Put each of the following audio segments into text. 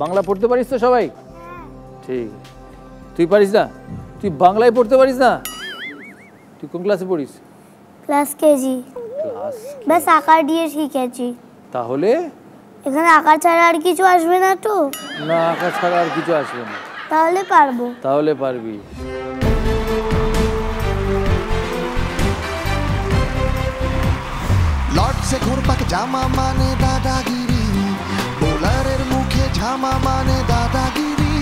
বাংলা পড়তে পারিস তো সবাই? ঠিক। তুই পারিস না? তুই বাংলায় পড়তে পারিস না? তুই কোন ক্লাসে পড়িস? Class KG. ক্লাস ব্যাস আকার দিয়ে শিখেছি। তাহলে এখানে আকার ছাড়া আর কিছু আসবে না তো? না, আকার ছাড়া আর কিছু আসবে না। তাহলে পারবো। তাহলে পারবি। লর্ডসে ঘুরপাক জামা মানে দাদাগিরি, বোলারের মুখে ঝামা মানে দাদাগিরি,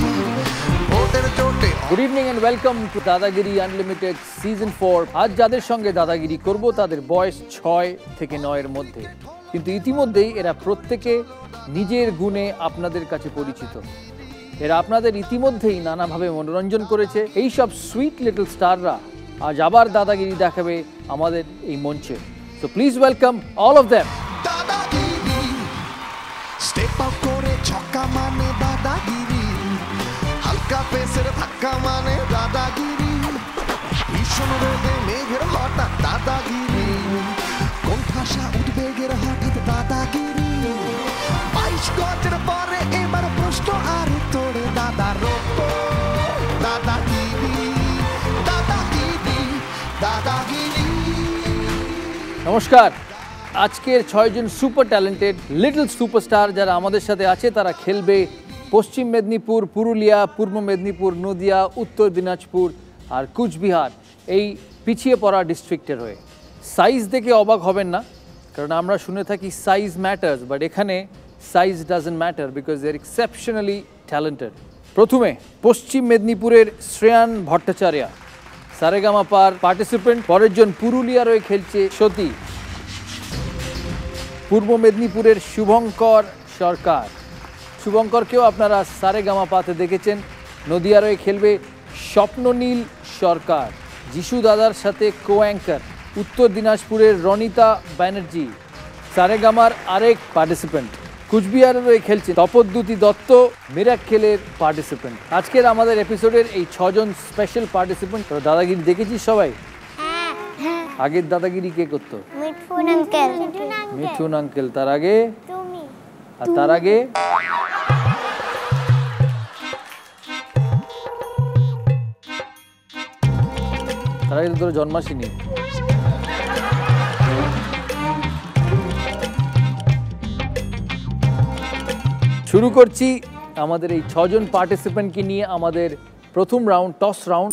ওদের চোটে। Good evening and welcome to Dadagiri unlimited season 4। আজ যাদের সঙ্গে দাদাগিরি করব তাদের বয়স 6 থেকে 9 এর মধ্যে, কিন্তু ইতিমধ্যেই এরা প্রত্যেকে নিজের গুণে আপনাদের কাছে পরিচিত। এরা আপনাদের ইতিমধ্যেই নানাভাবে মনোরঞ্জন করেছে। এই সব সুইট লিটল স্টাররা আজ আবার দাদাগিরি দেখাবে আমাদের এই মঞ্চে। So please welcome all of them. Dadagiri step out করে ছক্কা মানে দাদাগিরি, হালকা পেসের ধাক্কা মানে দাদাগিরি, ভীষণ রোদে মেঘের হঠাৎ দাদাগিরি, কোণঠাসা উদ্বেগের হঠাৎ দাদাগিরি, 22 গজের পরে এবার প্রশ্ন আর তোরে দাদার দাদাগিরি, দাদাগিরি, দাদাগিরি। নমস্কার। আজকের 6 জন সুপার ট্যালেন্টেড লিটল সুপারস্টার যারা আমাদের সাথে আছে তারা খেলবে পশ্চিম মেদিনীপুর, পুরুলিয়া, পূর্ব মেদিনীপুর, নদিয়া, উত্তর দিনাজপুর আর কুচবিহার এই পিছিয়ে পড়া ডিস্ট্রিক্টের হয়ে। সাইজ দেখে অবাক হবেন না, কারণ আমরা শুনে থাকি সাইজ ম্যাটার্স, বাট এখানে size doesn't matter because they are exceptionally talented. প্রথমে পশ্চিম মেদিনীপুরের শ্রেয়ান ভট্টাচার্য, সারেগামাপার পার্টিসিপেন্ট। পরের জন পুরুলিয়ার হয়ে খেলছে সতী। পূর্ব মেদিনীপুরের শুভঙ্কর সরকার, শুভঙ্করকেও আপনারা সারেগামাপাতে দেখেছেন। নদিয়ার হয়ে খেলবে স্বপ্ননীল সরকার, যিশু দাদার সাথে কো অ্যাঙ্কার। উত্তর দিনাজপুরের রনিতা ব্যানার্জি, সারেগামার আরেক পার্টিসিপেন্ট। কুচবিহারের হয়ে খেলছে তপদ্যুতি দত্ত, মিরাক্কেলের পার্টিসিপেন্ট। আজকের আমাদের এপিসোডের এই 6 জন স্পেশাল পার্টিসিপেন্ট। দাদাগিরি দেখেছিস সবাই? আগের দাদাগিরি কে করতো? মিঠুন আঙ্কেল। মিঠুন আঙ্কেল। তার আগে তুমি। আর তার আগে তো তোর জন্মাসিনী। শুরু করছি আমাদের এই 6 জন পার্টিসিপেন্টকে নিয়ে আমাদের প্রথম রাউন্ড, টস রাউন্ড।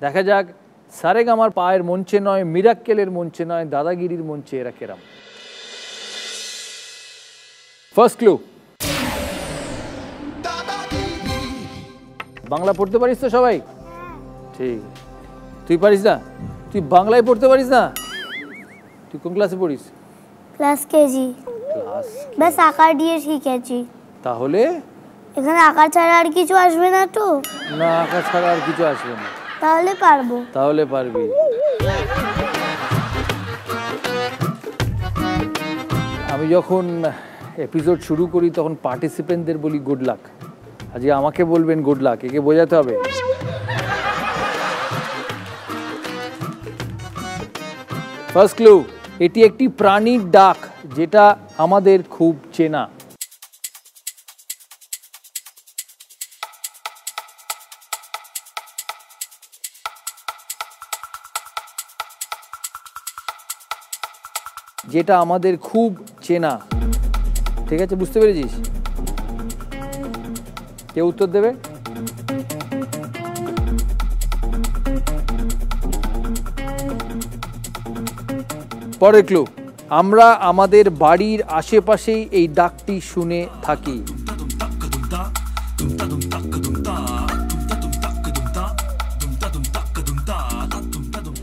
দেখা যাক সারেগামার পায়ের মঞ্চে নয়, মিরাক্কেলের মঞ্চে নয়, দাদাগিরির মঞ্চে এরা কেরাম। ফার্স্ট ক্লু, বাংলা পড়তে পারিস তো সবাই? ঠিক। তুই পারিস না? তুই বাংলায় পড়তে পারিস না? তুই কোন ক্লাসে পড়িস? Class KG. ক্লাস। ব্যাস আকার দিয়ে শিখেছি। তাহলে এখানে আকার ছাড়া আর কিছু আসবে না তো? না, আকার ছাড়া আর কিছু আসবে না। তাহলে পারবো। তাহলে পারবি। আমি যখন এপিসোড শুরু করি তখন পার্টিসিপেন্টদের বলি গুড লাক। আজকে আমাকে বলবেন গুড লাক, একে বোঝাতে হবে। ফার্স্ট ক্লু, এটি একটি প্রাণীর ডাক যেটা আমাদের খুব চেনা। যেটা আমাদের খুব চেনা। ঠিক আছে, বুঝতে পেরেছিস? কে উত্তর দেবে? পরের ক্লু, আমরা আমাদের বাড়ির আশেপাশেই এই ডাকটি শুনে থাকি।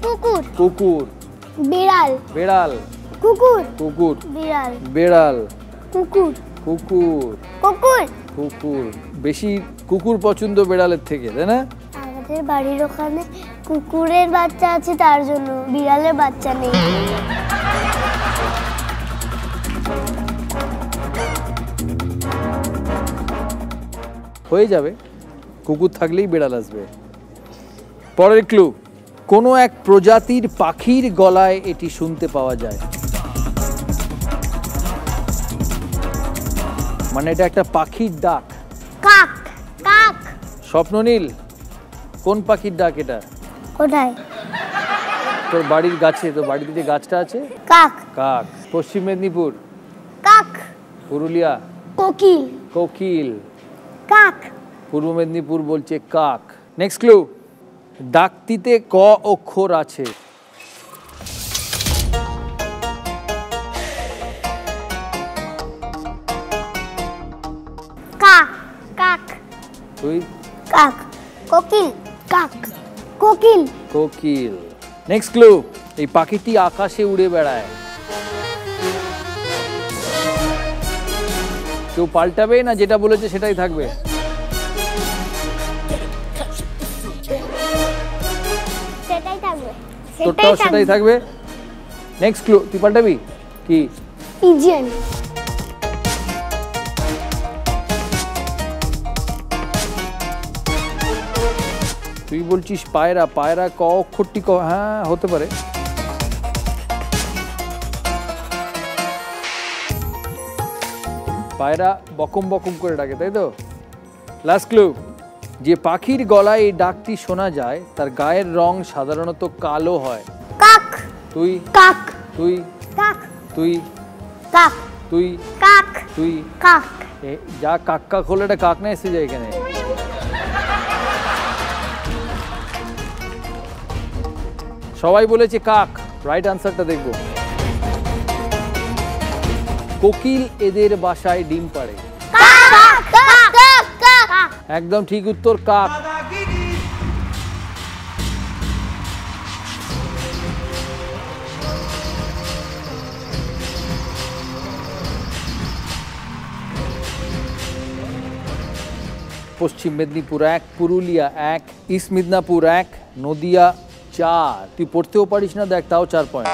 কুকুর। কুকুর। বিড়াল। বেড়াল। কুকুর। কুকুর। বিড়াল। বেড়াল। কুকুর। কুকুর। কুকুর। কুকুর। বেশি কুকুর পছন্দ বেড়ালের থেকে, তাই না? আমাদের বাড়ির ওখানে কুকুরের বাচ্চা আছে, তার জন্য বিড়ালের বাচ্চা নেই। হয়ে যাবে, কুকুর থাকলেই বেড়াল আসবে। পরের ক্লু, কোনো এক প্রজাতির পাখির গলায় এটি শুনতে পাওয়া যায়। মানে এটা একটা পাখির ডাক। কাক কাক। স্বপ্ননীল, কোন পাখির ডাক এটা? কোথায়? তোর বাড়ির গাছে, তোর বাড়িতে যে গাছটা আছে। কাক কাক। পশ্চিম মেদিনীপুর। কাক। পুরুলিয়া। কোকিল কোকিল। কাক। পূর্ব মেদিনীপুর বলছে কাক। নেক্সট ক্লু, ডাকটিতে ক অক্ষর আছে। কাক কাক। তুই? কাক। কোকিল কাক। কোকিল কোকিল। নেক্সট ক্লু, এই পাখিটি আকাশে উড়ে বেড়ায়। কেউ পাল্টাবে না, যেটা বলেছে সেটাই থাকবে। সেটাই থাকবে। তোরটাও সেটাই থাকবে। নেক্সট ক্লু, তুই পাল্টাবি কি? পিজিয়ন। তুই বলছিস পায়রা। পায়রা ক অক্ষরটি ক, হ্যাঁ হতে পারে। পায়রা বকম বকম করে ডাকে, তাই তো? লাস্ট ক্লু, যে পাখির গলায় এই ডাকটি শোনা যায় তার গায়ের রং সাধারণত কালো হয়। কাক। তুই? কাক। তুই? কাক। তুই? কাক। তুই? কাক। তুই? কাক। যা কাক কাক হলে এটা কাক না এসে যায় এখানে। সবাই বলেছে কাক, রাইট আনসারটা দেখবো। কোকিল এদের বাসায় ডিম পাড়ে। কাক কাক কাক কাক। একদম ঠিক উত্তর, কাক। পশ্চিম মেদিনীপুর 1, পুরুলিয়া 1, ইস্ট মিদনাপুর 1, নদিয়া 4। তুই পড়তেও পারিস না, দেখ তাও 4 পয়েন্ট।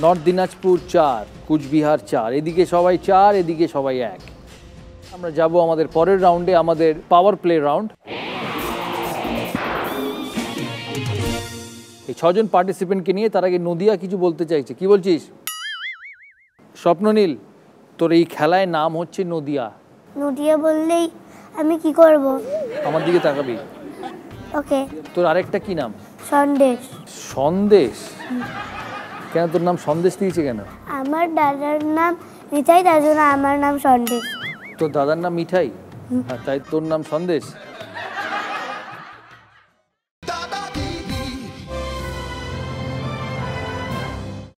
নর্থ দিনাজপুর 4, কুচবিহার 4। এদিকে সবাই 4, এদিকে সবাই 1। আমরা যাব আমাদের পরের রাউন্ডে, আমাদের পাওয়ার প্লে রাউন্ড। এই 6 জন পার্টিসিপেন্টকে নিয়ে তার আগে নদিয়া কিছু বলতে চাইছে। কি বলছিস? স্বপ্ননীল, তোর এই খেলায় নাম হচ্ছে নদিয়া। নদিয়া বললেই আমি কি করব? আমার দিকে তাকাবি। ওকে। তোর আরেকটা কি নাম? সন্দেশ। সন্দেশ? কেন তোর নাম সন্দেশ দিয়েছে কেন? আমার দাদার নাম মিঠাই, তার জন্য আমার নাম সন্দেশ। তোর দাদার নাম মিঠাই, আর তাই তোর নাম সন্দেশ।